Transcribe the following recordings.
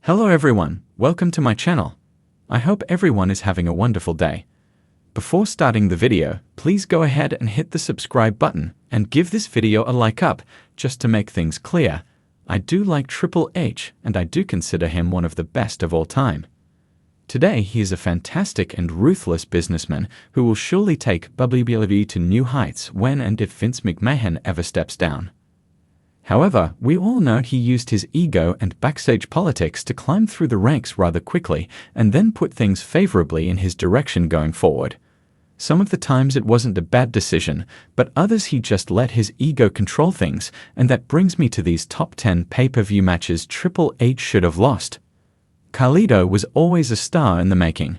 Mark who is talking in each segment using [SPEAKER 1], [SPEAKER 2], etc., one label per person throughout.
[SPEAKER 1] Hello everyone, welcome to my channel. I hope everyone is having a wonderful day. Before starting the video, please go ahead and hit the subscribe button and give this video a like up. Just to make things clear, I do like Triple H and I do consider him one of the best of all time. Today he is a fantastic and ruthless businessman who will surely take WWE to new heights when and if Vince McMahon ever steps down. However, we all know he used his ego and backstage politics to climb through the ranks rather quickly and then put things favorably in his direction going forward. Some of the times it wasn't a bad decision, but others he just let his ego control things, and that brings me to these top 10 pay-per-view matches Triple H should have lost. Carlito was always a star in the making,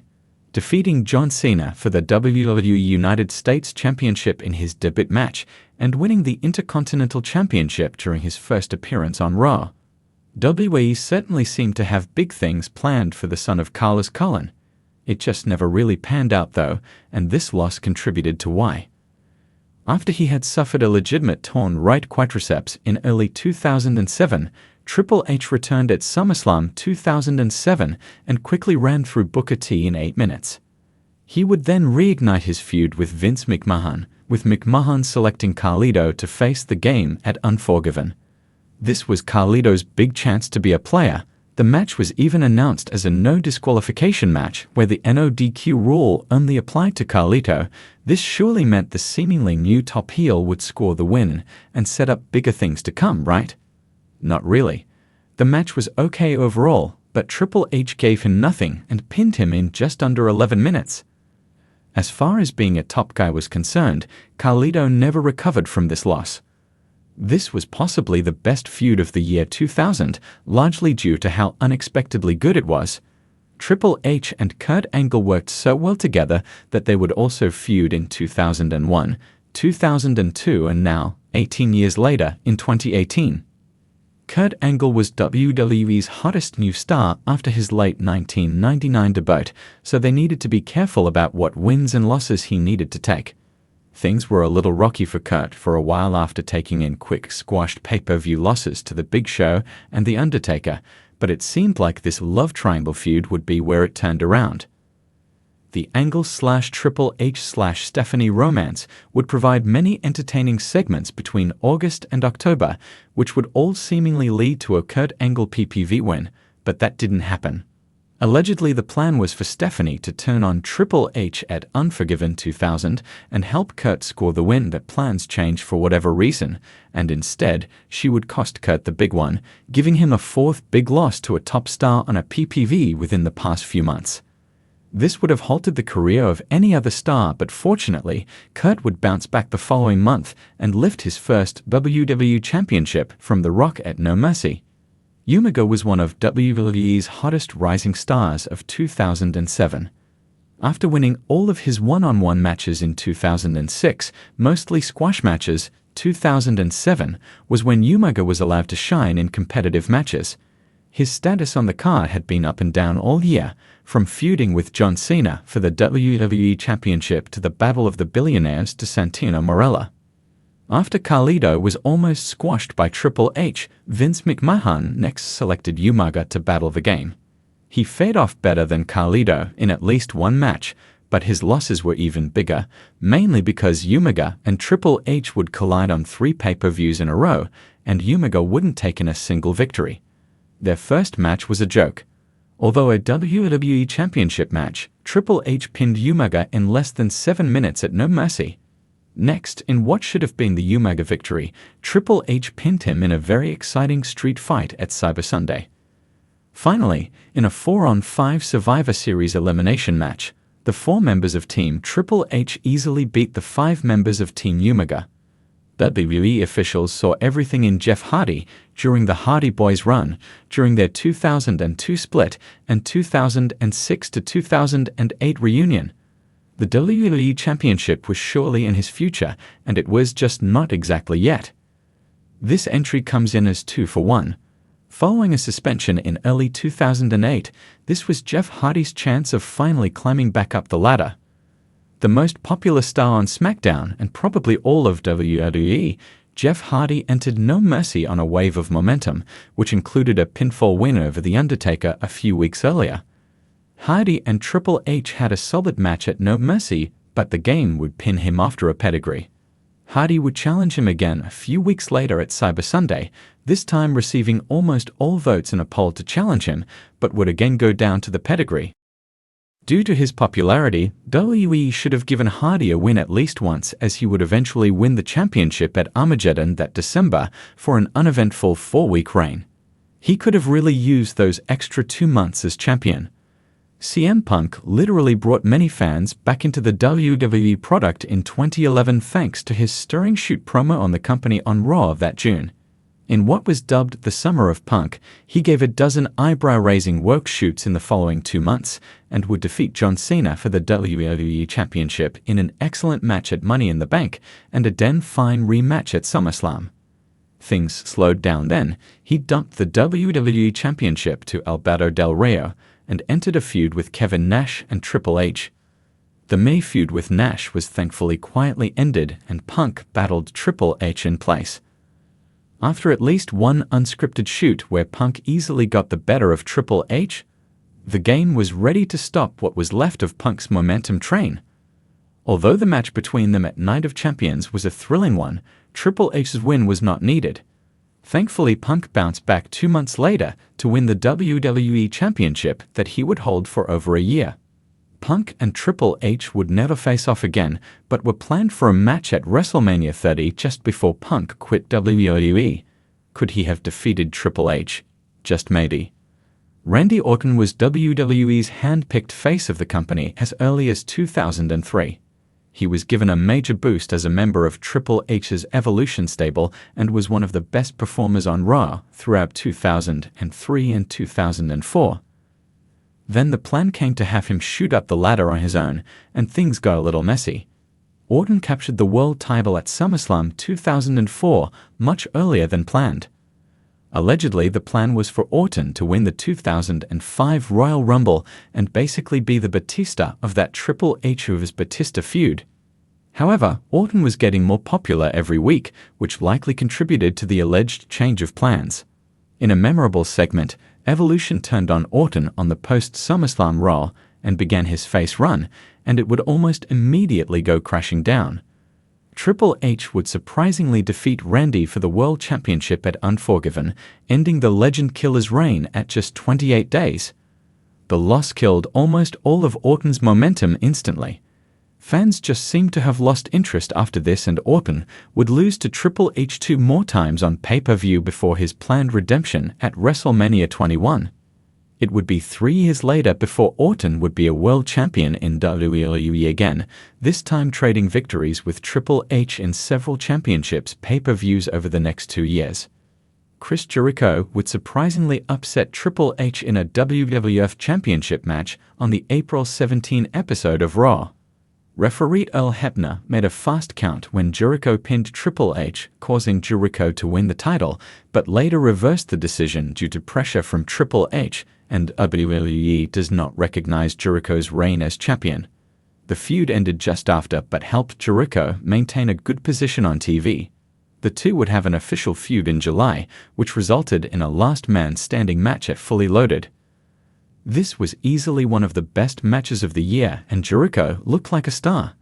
[SPEAKER 1] defeating John Cena for the WWE United States Championship in his debut match and winning the Intercontinental Championship during his first appearance on Raw. WWE certainly seemed to have big things planned for the son of Carlos Colon. It just never really panned out though, and this loss contributed to why. After he had suffered a legitimate torn right quadriceps in early 2007, Triple H returned at SummerSlam 2007 and quickly ran through Booker T in 8 minutes. He would then reignite his feud with Vince McMahon, with McMahon selecting Carlito to face the Game at Unforgiven. This was Carlito's big chance to be a player. The match was even announced as a no disqualification match where the NODQ rule only applied to Carlito. This surely meant the seemingly new top heel would score the win and set up bigger things to come, right? Not really. The match was okay overall, but Triple H gave him nothing and pinned him in just under 11 minutes. As far as being a top guy was concerned, Carlito never recovered from this loss. This was possibly the best feud of the year 2000, largely due to how unexpectedly good it was. Triple H and Kurt Angle worked so well together that they would also feud in 2001, 2002 and now, 18 years later, in 2018. Kurt Angle was WWE's hottest new star after his late 1999 debut, so they needed to be careful about what wins and losses he needed to take. Things were a little rocky for Kurt for a while after taking in quick squashed pay-per-view losses to The Big Show and The Undertaker, but it seemed like this love triangle feud would be where it turned around. The Angle/Triple H/Stephanie romance would provide many entertaining segments between August and October, which would all seemingly lead to a Kurt Angle PPV win, but that didn't happen. Allegedly, the plan was for Stephanie to turn on Triple H at Unforgiven 2000 and help Kurt score the win, but plans changed for whatever reason, and instead, she would cost Kurt the big one, giving him a fourth big loss to a top star on a PPV within the past few months. This would have halted the career of any other star, but fortunately, Kurt would bounce back the following month and lift his first WWE Championship from The Rock at No Mercy. Umaga was one of WWE's hottest rising stars of 2007. After winning all of his one-on-one matches in 2006, mostly squash matches, 2007 was when Umaga was allowed to shine in competitive matches. His status on the card had been up and down all year, from feuding with John Cena for the WWE Championship to the Battle of the Billionaires to Santino Marella. After Carlito was almost squashed by Triple H, Vince McMahon next selected Umaga to battle the Game. He fared off better than Carlito in at least one match, but his losses were even bigger, mainly because Umaga and Triple H would collide on 3 pay-per-views in a row, and Umaga wouldn't take in a single victory. Their first match was a joke. Although a WWE Championship match, Triple H pinned Umaga in less than 7 minutes at No Mercy. Next, in what should have been the Umaga victory, Triple H pinned him in a very exciting street fight at Cyber Sunday. Finally, in a 4-on-5 Survivor Series elimination match, the 4 members of Team Triple H easily beat the 5 members of Team Umaga. WWE officials saw everything in Jeff Hardy during the Hardy Boys run, during their 2002 split and 2006 to 2008 reunion. The WWE Championship was surely in his future, and it was just not exactly yet. This entry comes in as 2 for 1. Following a suspension in early 2008, this was Jeff Hardy's chance of finally climbing back up the ladder. The most popular star on SmackDown and probably all of WWE, Jeff Hardy entered No Mercy on a wave of momentum, which included a pinfall win over The Undertaker a few weeks earlier. Hardy and Triple H had a solid match at No Mercy, but the game would pin him after a pedigree. Hardy would challenge him again a few weeks later at Cyber Sunday, this time receiving almost all votes in a poll to challenge him, but would again go down to the pedigree. Due to his popularity, WWE should have given Hardy a win at least once, as he would eventually win the championship at Armageddon that December for an uneventful 4-week reign. He could have really used those extra 2 months as champion. CM Punk literally brought many fans back into the WWE product in 2011 thanks to his stirring shoot promo on the company on Raw that June. In what was dubbed the Summer of Punk, he gave a dozen eyebrow-raising work shoots in the following 2 months and would defeat John Cena for the WWE Championship in an excellent match at Money in the Bank and a then fine rematch at SummerSlam. Things slowed down then. He dumped the WWE Championship to Alberto Del Rio and entered a feud with Kevin Nash and Triple H. The May feud with Nash was thankfully quietly ended and Punk battled Triple H in place. After at least one unscripted shoot where Punk easily got the better of Triple H, the game was ready to stop what was left of Punk's momentum train. Although the match between them at Night of Champions was a thrilling one, Triple H's win was not needed. Thankfully, Punk bounced back 2 months later to win the WWE Championship that he would hold for over a year. Punk and Triple H would never face off again, but were planned for a match at WrestleMania 30 just before Punk quit WWE. Could he have defeated Triple H? Just maybe. Randy Orton was WWE's hand-picked face of the company as early as 2003. He was given a major boost as a member of Triple H's Evolution stable and was one of the best performers on Raw throughout 2003 and 2004. Then the plan came to have him shoot up the ladder on his own, and things got a little messy. Orton captured the world title at SummerSlam 2004 much earlier than planned. Allegedly, the plan was for Orton to win the 2005 Royal Rumble and basically be the Batista of that Triple H vs Batista feud. However, Orton was getting more popular every week, which likely contributed to the alleged change of plans. In a memorable segment, Evolution turned on Orton on the post-SummerSlam Raw and began his face run, and it would almost immediately go crashing down. Triple H would surprisingly defeat Randy for the World Championship at Unforgiven, ending the Legend Killer's reign at just 28 days. The loss killed almost all of Orton's momentum instantly. Fans just seemed to have lost interest after this, and Orton would lose to Triple H 2 more times on pay-per-view before his planned redemption at WrestleMania 21. It would be 3 years later before Orton would be a world champion in WWE again, this time trading victories with Triple H in several championships pay-per-views over the next 2 years. Chris Jericho would surprisingly upset Triple H in a WWF Championship match on the April 17 episode of Raw. Referee Earl Hebner made a fast count when Jericho pinned Triple H, causing Jericho to win the title, but later reversed the decision due to pressure from Triple H, and WWE does not recognize Jericho's reign as champion. The feud ended just after, but helped Jericho maintain a good position on TV. The two would have an official feud in July, which resulted in a last man standing match at Fully Loaded. This was easily one of the best matches of the year, and Jericho looked like a star.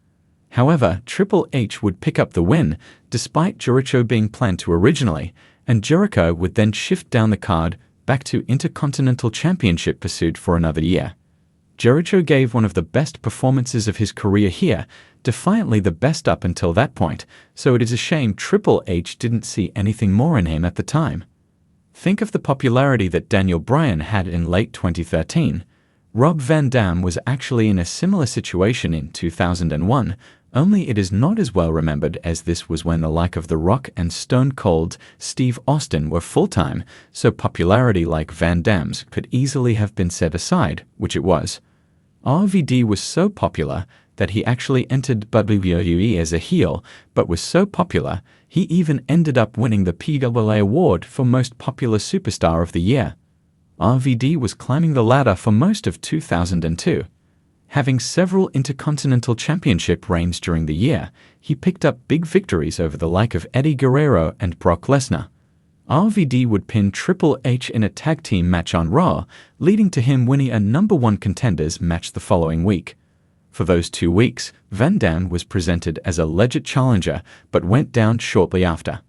[SPEAKER 1] However, Triple H would pick up the win, despite Jericho being planned to originally, and Jericho would then shift down the card back to Intercontinental Championship pursuit for another year. Jericho gave one of the best performances of his career here, defiantly the best up until that point, so it is a shame Triple H didn't see anything more in him at the time. Think of the popularity that Daniel Bryan had in late 2013. Rob Van Dam was actually in a similar situation in 2001, only it is not as well remembered, as this was when the like of The Rock and Stone Cold Steve Austin were full-time, so popularity like Van Dam's could easily have been set aside, which it was. RVD was so popular that he actually entered WWE as a heel, but was so popular, he even ended up winning the PWA award for Most Popular Superstar of the Year. RVD was climbing the ladder for most of 2002. Having several Intercontinental Championship reigns during the year, he picked up big victories over the like of Eddie Guerrero and Brock Lesnar. RVD would pin Triple H in a tag team match on Raw, leading to him winning a #1 Contenders match the following week. For those 2 weeks, Van Dam was presented as a legit challenger but went down shortly after.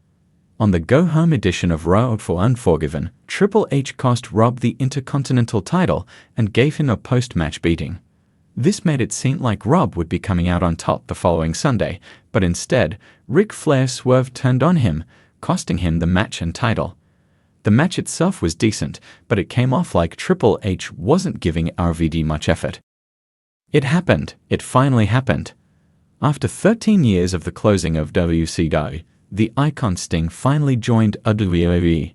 [SPEAKER 1] On the go-home edition of Raw for Unforgiven, Triple H cost Rob the Intercontinental title and gave him a post-match beating. This made it seem like Rob would be coming out on top the following Sunday, but instead, Ric Flair's swerve turned on him, costing him the match and title. The match itself was decent, but it came off like Triple H wasn't giving RVD much effort. It happened. It finally happened. After 13 years of the closing of WCW, the icon Sting finally joined WWE.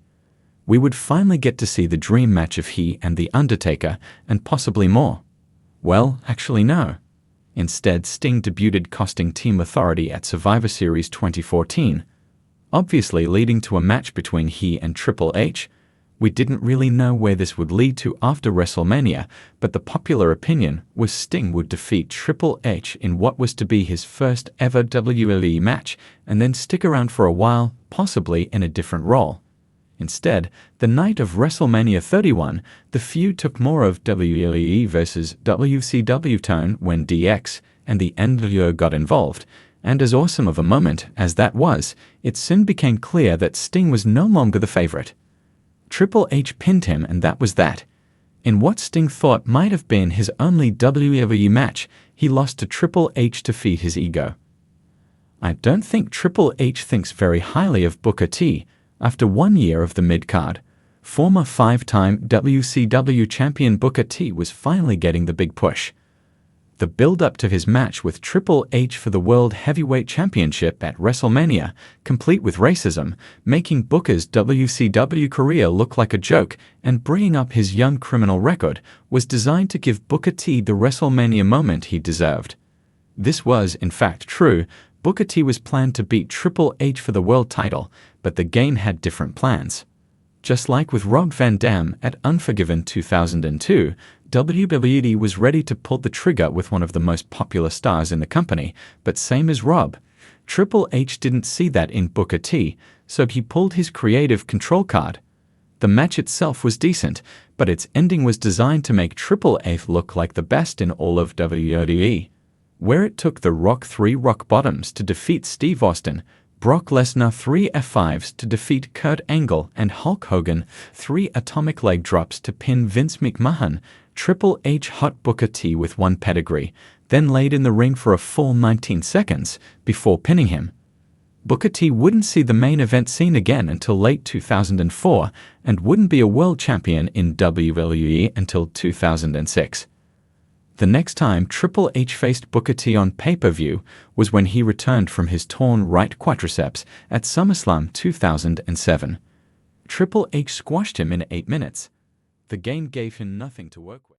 [SPEAKER 1] We would finally get to see the dream match of he and The Undertaker, and possibly more. Well, actually no. Instead, Sting debuted costing Team Authority at Survivor Series 2014, obviously leading to a match between he and Triple H. We didn't really know where this would lead to after WrestleMania, but the popular opinion was Sting would defeat Triple H in what was to be his first ever WWE match, and then stick around for a while, possibly in a different role. Instead, the night of WrestleMania 31, the feud took more of WWE versus WCW tone when DX and the NWO got involved, and as awesome of a moment as that was, it soon became clear that Sting was no longer the favorite. Triple H pinned him, and that was that. In what Sting thought might have been his only WWE match, he lost to Triple H to feed his ego. I don't think Triple H thinks very highly of Booker T. After 1 year of the mid-card, former 5-time WCW champion Booker T was finally getting the big push. The build-up to his match with Triple H for the World Heavyweight Championship at WrestleMania, complete with racism, making Booker's WCW career look like a joke and bringing up his young criminal record, was designed to give Booker T the WrestleMania moment he deserved. This was, in fact, true. Booker T was planned to beat Triple H for the world title, but the game had different plans. Just like with Rob Van Dam at Unforgiven 2002, WWE was ready to pull the trigger with one of the most popular stars in the company, but same as Rob, Triple H didn't see that in Booker T, so he pulled his creative control card. The match itself was decent, but its ending was designed to make Triple H look like the best in all of WWE. Where it took The Rock 3 rock bottoms to defeat Steve Austin, Brock Lesnar 3 F5s to defeat Kurt Angle, and Hulk Hogan 3 atomic leg drops to pin Vince McMahon, Triple H hot Booker T with 1 pedigree, then laid in the ring for a full 19 seconds before pinning him. Booker T wouldn't see the main event scene again until late 2004 and wouldn't be a world champion in WWE until 2006. The next time Triple H faced Booker T on pay-per-view was when he returned from his torn right quadriceps at SummerSlam 2007. Triple H squashed him in 8 minutes. The game gave him nothing to work with.